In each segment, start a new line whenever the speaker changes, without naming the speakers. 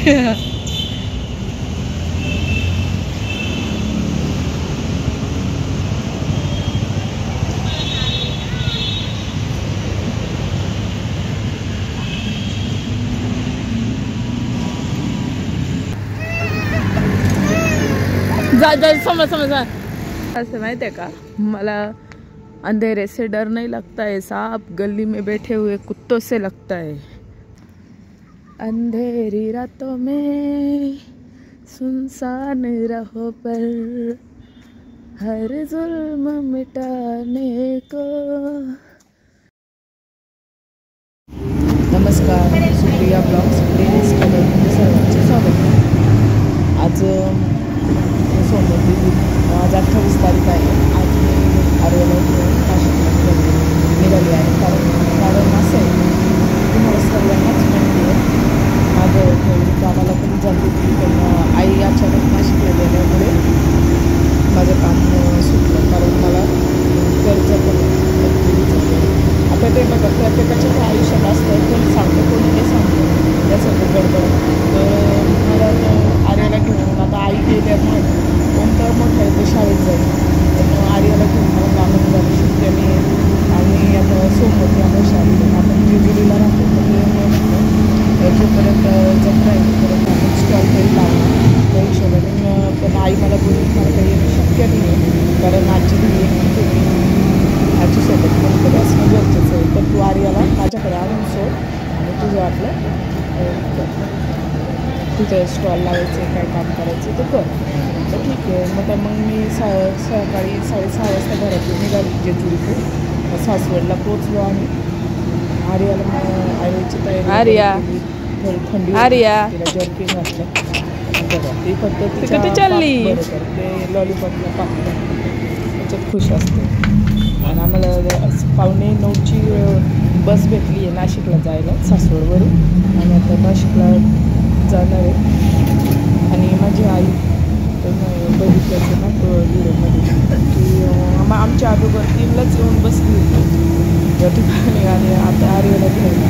जा जा समझ समझ ऐसे माहित है का, मला अंधेरे से डर नहीं लगता है, सांप गली में बैठे हुए कुत्तों से लगता है। अंधेरी रातों में सुनसान राहों पर हर जुल्म मिटाने को। नमस्कार, सुप्रिया ब्लॉग्स प्लेलिस्टमध्ये सर्वांचे स्वागत आहे। आज सोमवार, आज 28 तारीख आहे। आज मी आर्याला नाशिकला निघाली आहे। कारण असं आहे, तुम्हाला सर्वांनाच माहिती आहे, माझं थोडी कामाला पण झाली होती, पण आई अचानक नाशिकला गेल्यामुळे माझं काम सुटलं। कारण मला कर्ज पण आता ते बघा, प्रत्येकाच्या आयुष्यात असतं, कोणी सांगतो कोणी नाही सांगतो, त्यासाठी गडबड। तर मला आर्याला घेऊन आता आई गेल्यामुळे कोणतं मोठं आहे ते शाळेत जाईल, पण आर्याला घेऊन मला कामं झाली सुट्ट्या मी आणि आता सोमवती आम्ही शाळेत आपण जेजुरीला राहतो, तर जोपर्यंत जमता येईल तोपर्यंत आपण स्टॉल तरी लावणार त्या हिशोबाने। पण आई मला बोलून मला काही शक्य नाही आहे, कारण आजची घरी आजीसोबत कोणीतरी असणं गरजेचं आहे। तर तू आर्याला माझ्याकडे आणून सोड आणि तुझं आपलं तुझं स्टॉल लावायचं काय काम करायचं ते कर। तर ठीक आहे, मग मी सकाळी 6:30 वाजता घरातून निघाली जेजुरीतून, सासवडला पोचलो आणि आर्याला मग आर्याची तयारी आर्या थोडी थंडी आर्या तिला जर्किन घातलं बघा, ती फक्त तिच्या चालली बरोबर ते लॉलीपॉपला पाकलं त्याच्यात खुश असते। आणि आम्हाला 8:45ची बस भेटली आहे नाशिकला जायला सासवडवरून, आणि आता नाशिकला जाणार आहे। आणि माझी आई बघितल्याचं ना व्हिडिओमध्ये की आमच्या अगोदर 3लाच येऊन बसली होती या ठिकाणी, आणि आता आर्याला घ्यायला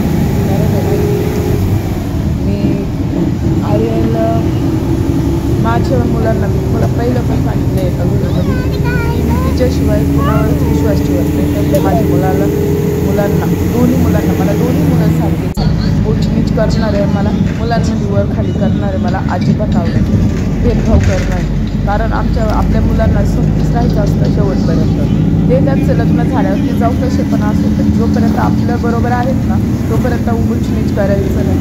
मी आर्याला माझ्या मुलांना मी मला पहिलं पण सांगितलं एका व्हिडिओमध्ये की मी तिच्याशिवाय कुणावरच विश्वास ठेवत नाही। तर माझ्या मुलांना दोन्ही मुलांना मला दोन्ही मुलं सारखेच उचनीच करणार आहे, मला मुलांमध्ये वर खाली करणार आहे, मला अजिबात आवडत भेदभाव करणार, कारण आपल्या मुलांना सोबतीच राहायचं असतं शेवटपर्यंत। ते त्यांचं लग्न झाल्यावर ते जाऊ कसे पण असो, पण जोपर्यंत आपल्या बरोबर आहेत ना तोपर्यंत उचनीच करायचं नाही।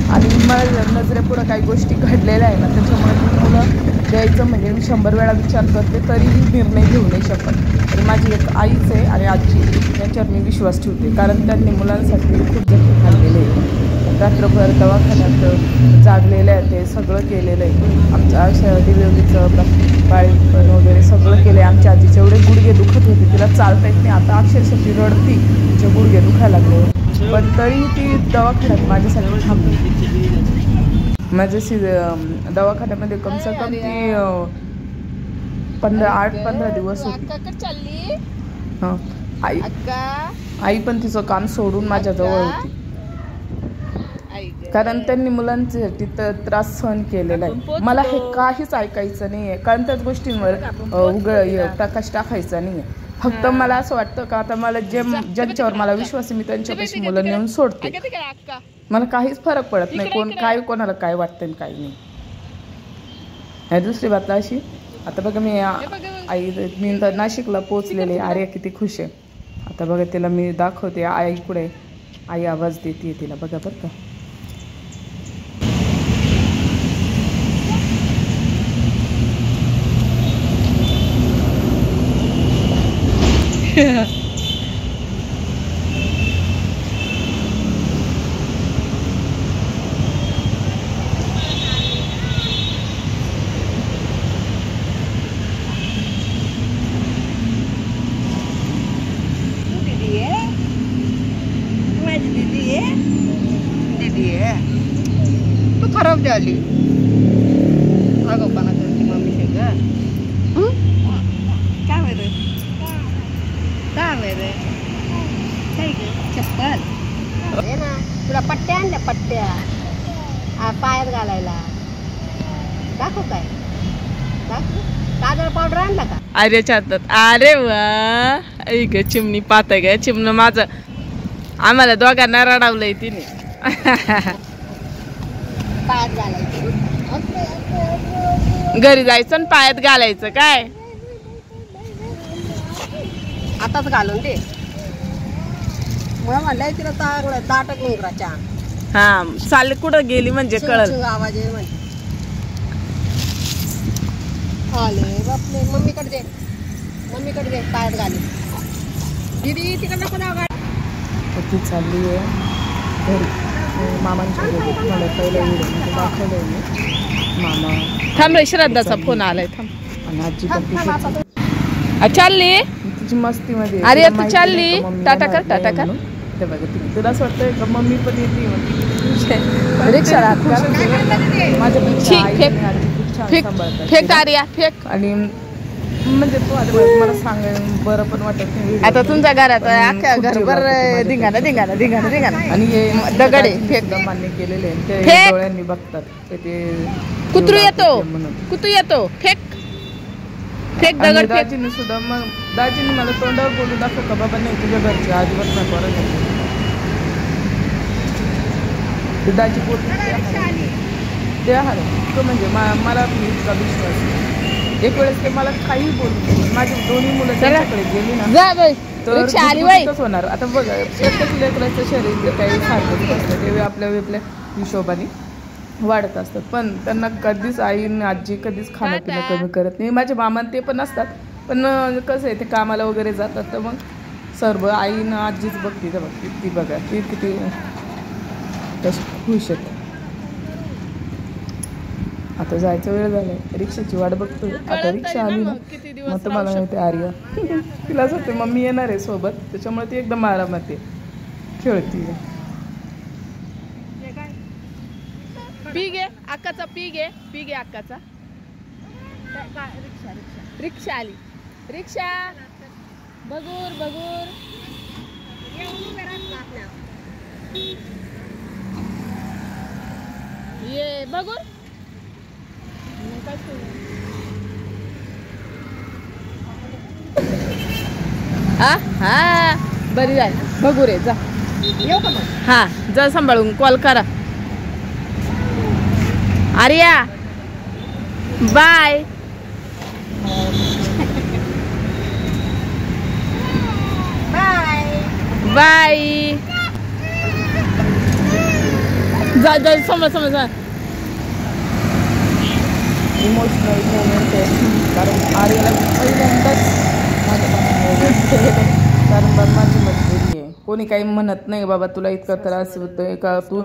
आणि मला नजरेपुढं काही गोष्टी घडलेल्या आहे ना, त्याच्यामुळे मी मुलं द्यायचं म्हणजे मी 100 वेळा विचार करते तरीही निर्णय घेऊ नाही शकत। आणि माझी एक आईच आहे आणि आजी यांच्यावर मी विश्वास ठेवते, कारण त्यांनी मुलांसाठी खूप जखमी खाल्लेले आहे, रात्रभर दवाखान्यात जागलेलं आहे, ते सगळं केलेलं आहे। आमच्या अशा डिलिव्हरीचं बाळपण वगैरे सगळं केलं आहे। आमच्या आजीचे एवढे गुडघे दुखत होते, तिला चालता येत नाही, आता अक्षरशः ती रडती, तिचे गुडघे दुखायला लागले, पण तरी ती दवाखान्यात माझ्यासाठी थांबली। माझ्याशी दवाखान्यामध्ये कम से कम ती 8-15 दिवस होती। आई पण तिचं काम सोडून माझ्याजवळ होती, कारण त्यांनी मुलांसाठी त्रास सहन केलेला आहे। मला हे काहीच ऐकायचं नाही आहे, कारण त्याच गोष्टींवर प्रकाश टाकायचा नाही आहे। फक्त मला असं वाटतं का आता मला ज्यांच्यावर मला विश्वास आहे मी त्यांच्यापाशी मुलं नेऊन सोडते, मला काहीच फरक पडत नाही कोण काय कोणाला काय वाटतं काय नाही। दुसरी बात अशी, आता बघा मी तर नाशिकला पोचलेले, आर्या किती खुश आहे। आता बघा तिला मी दाखवते आई कुठे, आई आवाज देते तिला, बघा बरं का।
तू खराब झाली अगोपणा करते मम्मी सगळं काय रे काय रे चप्पल तुला पट्ट्या आणल्या पट्ट्या त्या पायात घालायला दाखव काय दाखव काजळ पावडर आणला का
आर्याच्या हातात. अरे वा ऐक चिमणी पाहताय काय चिमणं माझं आम्हाला दोघांना रडावलंय तिने.
पायात घालायचं
घरी जायचं आणि पायात घालायचं काय.
आताच घालून दे मला म्हणलंय तिला चांगलं ताटक मुंगराच्या
हा चालले कुठं गेली म्हणजे कळल.
आवाज आहे म्हणजे आले बापले मम्मीकडे दे पायात घाली दीदी तिकडे नको जाऊ गाडी.
ती चालली आहे घरी मामांच्या घरी. मला पहिलं व्हिडिओ दाखवलंय मी. मामा थांब रे श्रद्धाचा फोन आलाय थांब. आणि आजी पण चालली तिची मस्तीमध्ये. अरे तू चालली टाटा कर टाटा कर. ते बघा तुला असं वाटतंय का मम्मी पण येते रिक्षा फेक आर्या फेक. आणि म्हणजे तू आता मला सांगाय बरं पण वाटत नाही. आता तुमच्या घरात अख्ख्या घरभर धिंगाणा धिंगाणा धिंगाणा धिंगाणा. आणि हे दगडे फेक मान्य केलेले ते डोळ्यांनी बघतात ते कुत्रू येतो कुत्रू येतो फेक फेक दगड. दाजीने सुद्धा मग दाजीने मला तोंडावर बोलू दाखव का बाबा नाही तुझ्या घरची अजिबात नाही बरं. दाजी बोलते ते आहे तो म्हणजे मला इतका विश्वास. एक वेळेस ते मला काही बोलू माझी दोन्ही मुलं त्याच्याकडे गेली ना तर होणार. आता बघा प्रत्येक लेकराचं शरीर काही सारखंच असतं ते आपल्या हिशोबाने वाढत असतात. पण त्यांना कधीच आई आजी कधीच खाणं पिणं कमी करत नाही. माझे मामा ते पण असतात पण कसं आहे ते कामाला वगैरे जातात तर मग सर्व आईनं आजीच बघते तर बघते ती बघा ती किती खुश आहेत. आता जायचं वेळ झालाय रिक्षाची वाट बघतोय. आता रिक्षा आली ना मग तर मला माहिती आर्या तिलाच होते मम्मी येणार आहे सोबत त्याच्यामुळे ती एकदम आरामात खेळती. पी गे अक्काचा पी गे अक्काचा. रिक्षा आली रिक्षा बगूर बगूर ये बगूर हा बरी जाय बघू रे जा
येऊ का मग
हा जा सांभाळून कॉल करा. आर्या बाय
बाय
बाय जा जा समज इमोशनल मोमेंट आहे कारण आर्याला पहिल्यांदाच कारण माझी मजबुरी आहे. कोणी काही म्हणत नाही बाबा तुला इतका त्रास होतोय का तू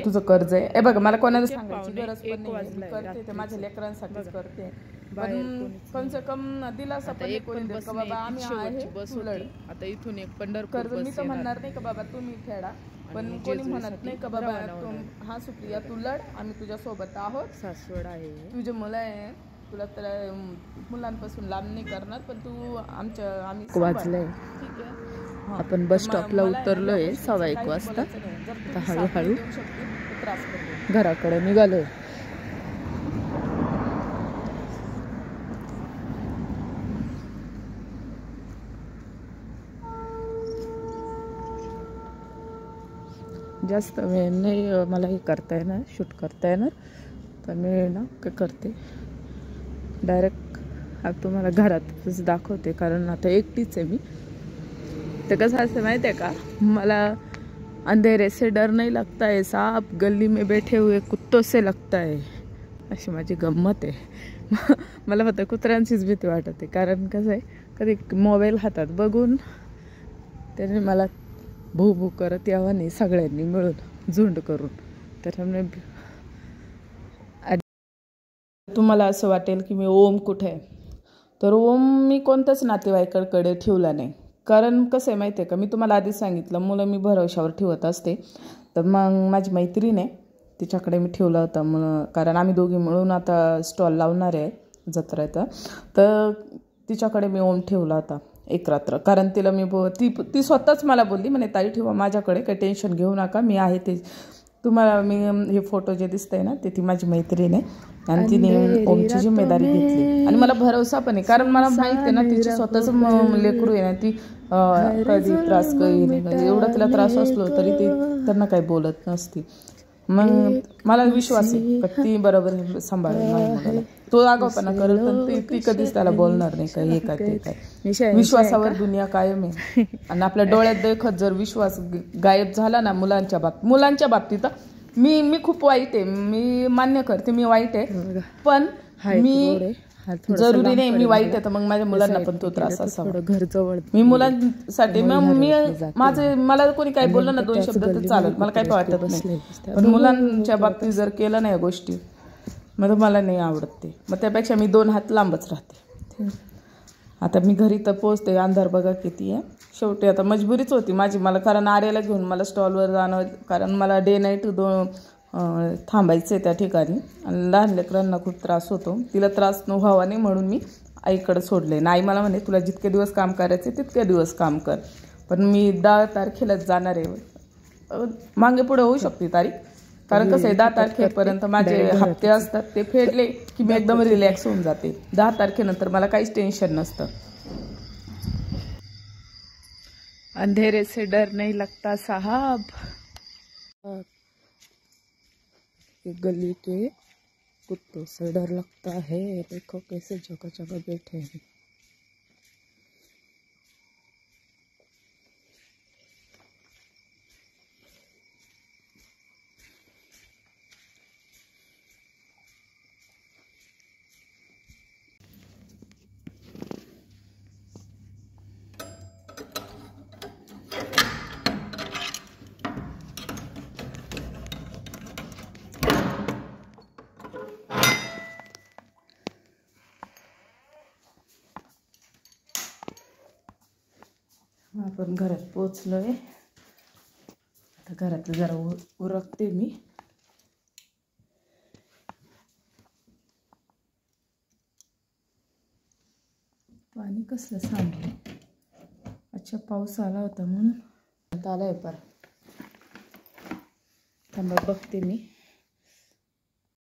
तुझं कर्ज आहे. हे बघा मला कोणाला सांगायची गरज पण नाही करते ते माझ्या लेकरांसाठीच करते. पण कम से कम दिलासा पण कोणी देत का बाबा आम्ही आहे. आता इथून एक पंढरपूर कर्ज मी तर म्हणणार नाही का बाबा तुम्ही फेडा पण कोणी म्हणत नाही का बाबा हा सुप्रिया तू लढ आम्ही तुझ्या सोबत आहोत. सासवड आहे तुझे मुलं आहे तुला तर मुलांपासून लांब नाही करणार पण तू आम्ही वाचलंय ठीक आहे. आपण बस स्टॉपला उतरलोय 1:15 वाजता. आता हळूहळू घराकडे निघालोय. जास्त वेळ नाही मला हे करता येणार शूट करता येणार तर मी ना काय करते डायरेक्ट तुम्हाला घरातच दाखवते कारण आता एकटीच आहे मी. तर कसं असं माहिती आहे का मला अंधेरे से डर नहीं लगता है सांप गली में बैठे हुए कुत्तों से लगता है अशी माझी गंमत आहे. मला फक्त कुत्र्यांचीच भीती वाटते कारण कसं आहे कधी मोबाईल हातात बघून त्याने मला भू भू करत यावं नाही सगळ्यांनी मिळून झुंड करून. त्याच्यामुळे तुम्हाला असं वाटेल की मी ओम कुठे आहे तर ओम मी कोणत्याच नातेवाईकांकडे ठेवला नाही. कारण कसं आहे माहिती आहे का मी तुम्हाला आधीच सांगितलं मुलं मी भरवशावर ठेवत असते. तर मग माझी मैत्रीण आहे तिच्याकडे मी ठेवला होता मग कारण आम्ही दोघी मिळून आता स्टॉल लावणार आहे जत्रेचा तर तिच्याकडे मी ओम ठेवला होता एक रात्र. कारण तिला मी ती स्वतःच मला बोलली म्हणे ताई ठेवा माझ्याकडे काही टेन्शन घेऊ नका मी आहे ते तुम्हाला मी हे फोटो जे दिसतंय ना ते ती माझी मैत्रीण आहे आणि तिने ओमची जिम्मेदारी घेतली आणि मला भरोसा पण आहे कारण मला माहित आहे ना तिची स्वतःच लेकरू आहे ना ती कधी त्रास काही एवढा तिला त्रास असलो तरी ती त्यांना काही बोलत नसती. मग मला विश्वास आहे का ती बरोबर सांभाळेल माझ्या मुलाला. तो आगाऊपणा करेल पण ती कधीच त्याला बोलणार नाही काही हे काय ते काय. विश्वासावर दुनिया कायम आहे आणि आपल्या डोळ्यात देखत जर विश्वास गायब झाला ना मुलांच्या बाबतीत मी खूप वाईट आहे. मी मान्य करते मी वाईट आहे पण मी जरुरी नाही मी वाईट आहे तर मग माझ्या मुलांना पण तो त्रास असावा. घर जवळ मी मुलांसाठी मला कोणी काही बोललं ना 2 शब्द तर चालेल मला काही वाटत नाही पण मुलांच्या बाबतीत जर केलं नाही गोष्टी मग मला नाही आवडत ते. मग त्यापेक्षा मी 2 हात लांबच राहते. आता मी घरी तर पोहोचते अंधार बघा किती आहे. शेवटी आता मजबुरीच होती माझी मला कारण आर्याला घेऊन मला स्टॉलवर जाणं कारण मला डे नाईट थांबायचं आहे त्या ठिकाणी आणि लहान लेकरांना खूप त्रास होतो. तिला त्रास न व्हावा नाही म्हणून मी आईकडे सोडले. आई मला म्हणे तुला जितके दिवस काम करायचे तितके दिवस काम कर पण मी 10 तारखेलाच जाणार आहे. मागे पुढे होऊ शकते तारीख कारण कसं आहे 10 तारखेपर्यंत माझे हप्ते असतात ते फेडले की मी एकदम रिलॅक्स होऊन जाते. 10 तारखेनंतर मला काहीच टेन्शन नसतं. अंधेरे से डर नहीं लगता साहब. गली के कुत्तों से डर लगता है. देखो कैसे जगह जगह बैठे हैं. आपण घरात पोचलोय. आता घरात जरा उरकते मी. पाणी कसलं सांगले. अच्छा पाऊस आला होता म्हणून आता आलाय पर थांबा बघते मी.